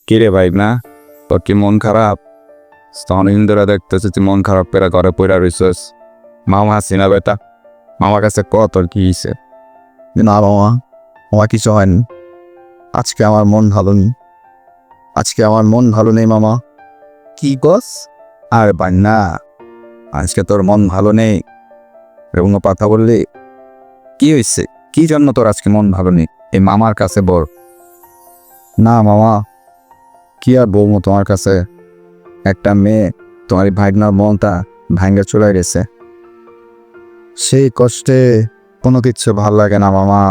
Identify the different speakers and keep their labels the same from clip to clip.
Speaker 1: কিরে ভাই না, তোর কি মন খারাপ? অনেকদিন ধরে দেখতেছি তুই মন খারাপ করে ঘরে পড়া রইছস। মামা হাসি না বেটা, মামার কাছে ক তোর কি হইছে?
Speaker 2: না মামা, আমার কিছু হয়নি। আজকে আমার মন ভালো নেই। মামা।
Speaker 1: কি কস? আর ভাই না, আজকে তোর মন ভালো নেই এবং কথা বললি? কি হয়েছে? কি জন্য তোর আজকে মন ভালো নেই? এই মামার কাছে বল।
Speaker 2: না মামা, কি আর বলবো তোমার কাছে। একটা মেয়ে, তোমার এই ভাগনার মনটা ভাঙ্গে চলে গেছে। সেই কষ্টে কোনো কিছু ভাল লাগে না মামা।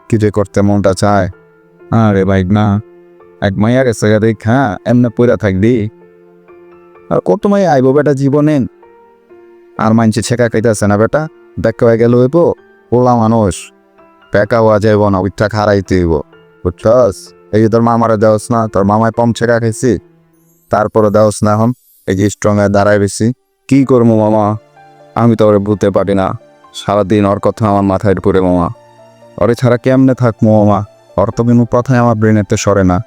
Speaker 2: কি যে করতে মনটা চায়।
Speaker 1: আরে ভাই না, এক মাইয়া গেছে দেখ, হ্যাঁ এমনি পইরা থাকবি? আর কত মাইয়া আইব বেটা জীবনে?
Speaker 2: আর মানছি ছেঁকা খাইতেছে না বেটা। দেখা হয়ে গেল হইব, পোলা মানুষ পেকা হওয়া যাইব না, উঠা খারাইতে হইব। বুঝছস? এই যে তোর মামারে দেওস না, তোর মামায় পম ছেঁকা খাইছি, তারপরে দেওস না। এখন এই যে স্ট্রং এ দাঁড়ায় বেশি।
Speaker 1: কি করবো মামা, আমি তো ওরে বলতে পারি না। সারাদিন ওর কথা আমার মাথায় পড়ে মামা। ওরে ছাড়া কেমনে থাকবো মামা?
Speaker 2: ওর তো কোনো কথাই আমার ব্রেনেতে সরে না।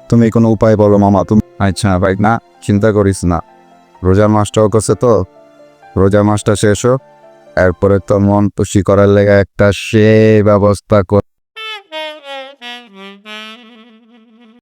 Speaker 2: তুমি কোনো উপায় বলো মামা। তুমি
Speaker 1: আচ্ছা ভাই না, চিন্তা করিস না।
Speaker 2: রোজার মাসটাও করছে তো, রোজার মাসটা শেষ হোক, এরপরে তো মন খুশি করার লেগে একটা সে ব্যবস্থা কর।